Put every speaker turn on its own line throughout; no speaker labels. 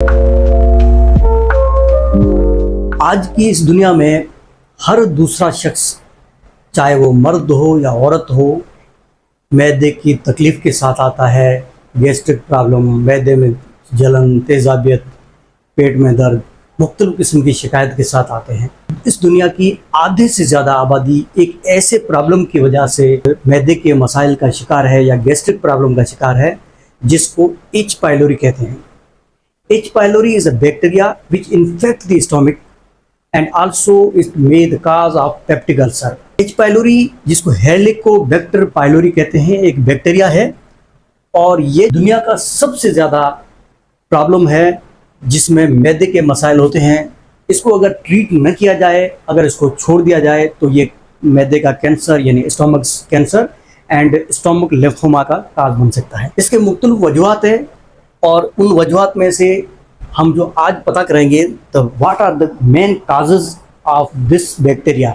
आज की इस दुनिया में हर दूसरा शख्स, चाहे वो मर्द हो या औरत हो, मैदे की तकलीफ़ के साथ आता है। गैस्ट्रिक प्रॉब्लम, मैदे में जलन, तेज़ाबियत, पेट में दर्द, मुख्तलिफ़ किस्म की शिकायत के साथ आते हैं। इस दुनिया की आधे से ज़्यादा आबादी एक ऐसे प्रॉब्लम की वजह से मैदे के मसाइल का शिकार है या गैस्ट्रिक प्रॉब्लम का शिकार है, जिसको एच पाइलोरी कहते हैं। H. pylori is a bacteria which infect the stomach and also it may the cause of peptic ulcer. H. pylori जिसको हेलिकोबैक्टर पाइलोरी कहते हैं, एक बैक्टीरिया है और ये दुनिया का सबसे ज़्यादा प्रॉब्लम है जिसमें मैदे के मसाइल होते हैं। इसको अगर ट्रीट न किया जाए, अगर इसको छोड़ दिया जाए तो ये मैदे का कैंसर यानी stomach cancer and stomach lymphoma का काज बन सकता है। इसके मुख्तलिफ वजूहात हैं और उन वजूहात में से हम जो आज पता करेंगे तो what are the main causes of this bacteria.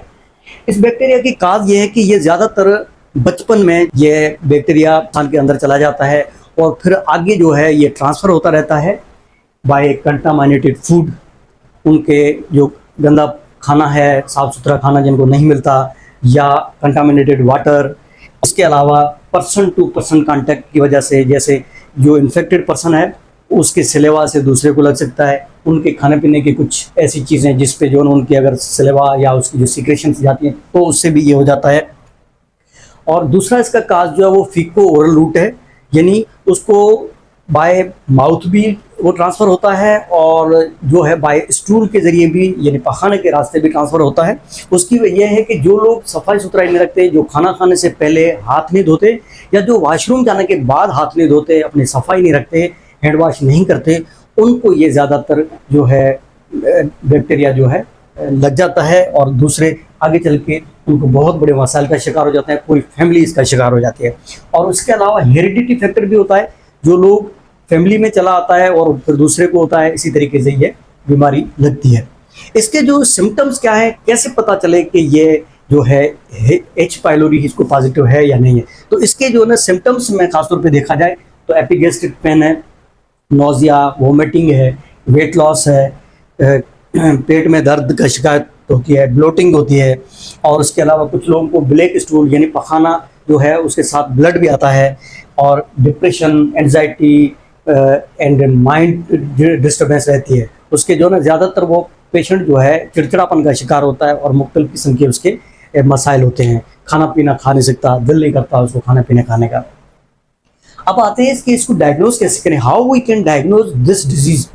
इस बैक्टीरिया की काज ये है कि ये ज़्यादातर बचपन में ये बैक्टीरिया इंसान के अंदर चला जाता है और फिर आगे जो है ये ट्रांसफ़र होता रहता है बाय कंटामिनेटेड फूड। उनके जो गंदा खाना है, साफ़ सुथरा खाना जिनको नहीं मिलता, या कंटामिनेटेड वाटर। इसके अलावा पर्सन टू पर्सन कांटेक्ट की वजह से, जैसे जो इन्फेक्टेड पर्सन है उसके सलेवा से दूसरे को लग सकता है, उनके खाने पीने की कुछ ऐसी चीज़ें जिस पे जो उनकी अगर सलेवा या उसकी जो सीक्रेशंस जाती हैं तो उससे भी ये हो जाता है। और दूसरा इसका काज जो है वो फीको ओरल रूट है, यानी उसको बाय माउथ भी वो ट्रांसफ़र होता है और जो है बाय स्टूल के ज़रिए भी यानी पखाने के रास्ते भी ट्रांसफ़र होता है। उसकी वजह है कि जो लोग सफाई सुथराई नहीं रखते, जो खाना खाने से पहले हाथ नहीं धोते या जो वॉशरूम जाने के बाद हाथ नहीं धोते, अपनी सफाई नहीं रखते, हैंड वॉश नहीं करते, उनको ये ज़्यादातर जो है बैक्टीरिया जो है लग जाता है और दूसरे आगे चल के उनको बहुत बड़े मसाइल का शिकार हो जाता है, पूरी फैमिली इसका शिकार हो जाती है। और उसके अलावा हेरिडिटी फैक्टर भी होता है, जो लोग फैमिली में चला आता है और फिर दूसरे को होता है, इसी तरीके से ये बीमारी लगती है। इसके जो सिम्टम्स क्या है, कैसे पता चले कि ये जो है एच पाइलोरी इसको पॉजिटिव है या नहीं है। तो इसके जो ना सिम्टम्स में खासतौर पे देखा जाए तो एपिगैस्ट्रिक पेन है, नोजिया, वोमिटिंग है, वेट लॉस है, पेट में दर्द का शिकायत होती है, ब्लोटिंग होती है, और उसके अलावा कुछ लोगों को ब्लैक स्टूल यानी पखाना जो है उसके साथ ब्लड भी आता है, और depression, anxiety and mind disturbance रहती है। उसके जो ना ज़्यादातर वो पेशेंट जो है चिड़चिड़ापन का शिकार होता है और मुख्तलिफ किस्म के उसके मसाइल होते हैं। खाना पीना खा नहीं सकता, दिल नहीं करता उसको खाने पीने खाने का। अब आते हैं इसके इसको डायग्नोज कैसे करें, how we can diagnose this disease.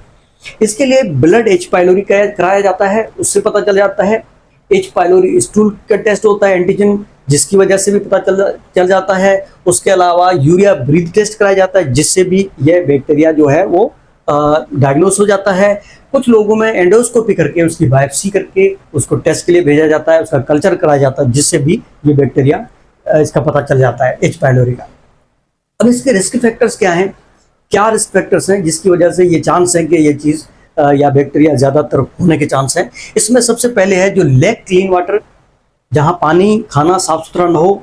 इसके लिए ब्लड एच पाइलोरी कराया जाता है, उससे पता चल जाता है। एच पाइलोरी स्टूल का टेस्ट होता है, एंटीजन, जिसकी वजह से भी पता चल जाता है। उसके अलावा यूरिया ब्रीथ टेस्ट कराया जाता है, जिससे भी यह बैक्टीरिया जो है वो डायग्नोस हो जाता है। कुछ लोगों में एंडोस्कोपी करके उसकी बायोप्सी करके उसको टेस्ट के लिए भेजा जाता है, उसका कल्चर कराया जाता है, जिससे भी ये बैक्टीरिया इसका पता चल जाता है एच पाइलोरी का। अब इसके रिस्क फैक्टर्स क्या हैं, क्या रिस्क फैक्टर्स हैं जिसकी वजह से ये चांस है कि ये चीज़ या बैक्टीरिया ज़्यादातर होने के चांस हैं। इसमें सबसे पहले है जो लैक क्लीन वाटर, जहाँ पानी खाना साफ सुथरा न हो,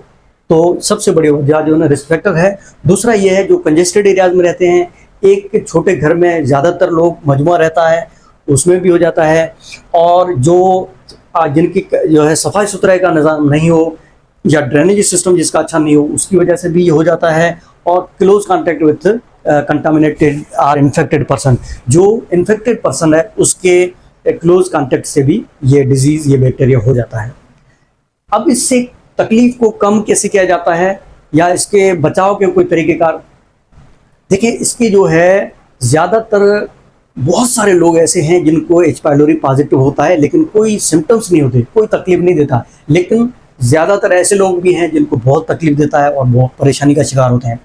तो सबसे बड़ी वजह जो है रिस्क फैक्टर है। दूसरा ये है जो कंजेस्टेड एरियाज में रहते हैं, एक छोटे घर में ज़्यादातर लोग मजमुआ रहता है, उसमें भी हो जाता है। और जो जिनकी जो है सफाई सुथराई का निज़ाम नहीं हो या ड्रेनेज सिस्टम जिसका अच्छा नहीं हो, उसकी वजह से भी ये हो जाता है। और क्लोज कॉन्टैक्ट विथ कंटामिनेटेड और इन्फेक्टेड पर्सन, जो इन्फेक्टेड पर्सन है उसके क्लोज कॉन्टैक्ट से भी ये डिजीज़, ये बैक्टीरिया हो जाता है। अब इससे तकलीफ को कम कैसे किया जाता है या इसके बचाव के कोई तरीक़ेकार, देखिए इसकी जो है ज़्यादातर बहुत सारे लोग ऐसे हैं जिनको एच पाइलोरी पॉजिटिव होता है लेकिन कोई सिम्टम्स नहीं होते, कोई तकलीफ नहीं देता, लेकिन ज़्यादातर ऐसे लोग भी हैं जिनको बहुत तकलीफ देता है और बहुत परेशानी का शिकार होते हैं।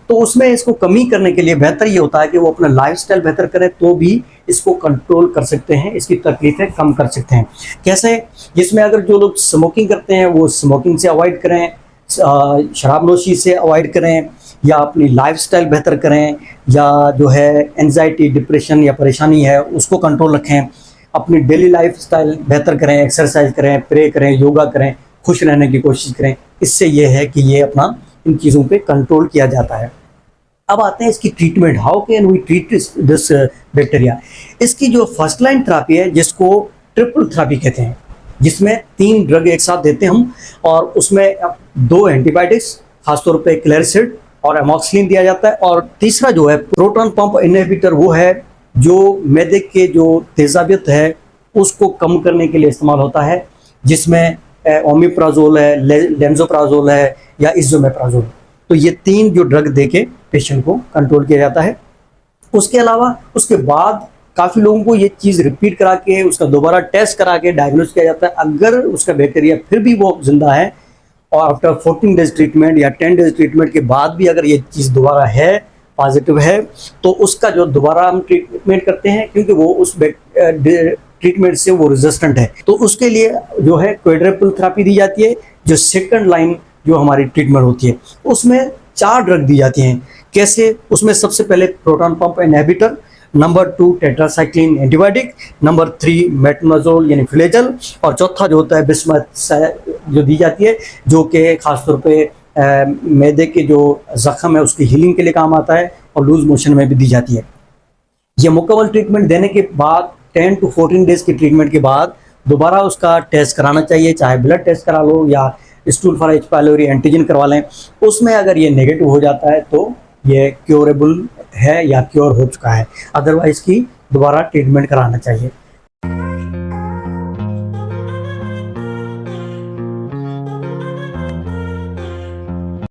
तो उसमें इसको कमी करने के लिए बेहतर ये होता है कि वो अपना लाइफस्टाइल बेहतर करें, तो भी इसको कंट्रोल कर सकते हैं, इसकी तकलीफ़ें कम कर सकते हैं। कैसे, जिसमें अगर जो लोग स्मोकिंग करते हैं वो स्मोकिंग से अवॉइड करें, शराब नोशी से अवॉइड करें, या अपनी लाइफस्टाइल बेहतर करें, या जो है एंजाइटी, डिप्रेशन या परेशानी है उसको कंट्रोल रखें, अपनी डेली लाइफस्टाइल बेहतर करें, एक्सरसाइज करें, प्रे करें, योगा करें, खुश रहने की कोशिश करें। इससे ये है कि ये अपना इन चीज़ों पे कंट्रोल किया जाता है। अब आते हैं इसकी treatment, how can we treat this bacteria. इसकी जो फर्स्ट लाइन थेरेपी है जिसको ट्रिपल थेरेपी कहते हैं, जिसमें 3 ड्रग एक साथ देते हैं हम, और उसमें 2 एंटीबायोटिक्स, खासतौर पे क्लेरिसिड और एमॉक्सिलिन दिया जाता है, और तीसरा जो है प्रोटॉन पंप इनहिबिटर, वो है जो मैदे के जो तेजाबियत है उसको कम करने के लिए इस्तेमाल होता है, जिसमें ओमिप्राजोल है, लेंजोप्राजोल है या इज़ोमेप्राजोल। तो ये 3 जो ड्रग देके पेशेंट को कंट्रोल किया जाता है। उसके अलावा उसके बाद काफ़ी लोगों को ये चीज़ रिपीट करा के उसका दोबारा टेस्ट करा के डायग्नोस किया जाता है। अगर उसका बैक्टीरिया फिर भी वो जिंदा है और आफ्टर 14 डेज ट्रीटमेंट या 10 डेज ट्रीटमेंट के बाद भी अगर ये चीज़ दोबारा है, पॉजिटिव है, तो उसका जो दोबारा हम ट्रीटमेंट करते हैं, क्योंकि वो उस ट्रीटमेंट से वो रेजिस्टेंट है, तो उसके लिए जो है क्वाड्रुपल थेरेपी दी जाती है, जो सेकंड लाइन जो हमारी ट्रीटमेंट होती है। उसमें 4 ड्रग दी जाती हैं। कैसे? उसमें सबसे पहले proton pump inhibitor, number 2 tetracycline antibiotic, number 3 मेट्रोनोजोल यानी फ्लेजल, और चौथा जो होता है बिस्मथ जो दी जाती है, जो कि खासतौर पे मैदे के जो जख्म है उसकी हीलिंग के लिए काम आता है, और लूज मोशन में भी दी जाती है। ये मुकम्मल ट्रीटमेंट देने के बाद 10 to 14 डेज की ट्रीटमेंट के बाद दोबारा उसका टेस्ट कराना चाहिए, चाहे ब्लड टेस्ट करा लो या stool for H pylori antigen करवा लें। उसमें अगर ये नेगेटिव हो जाता है तो ये क्योरेबल है या क्योर हो चुका है, अदरवाइज की दोबारा ट्रीटमेंट कराना चाहिए।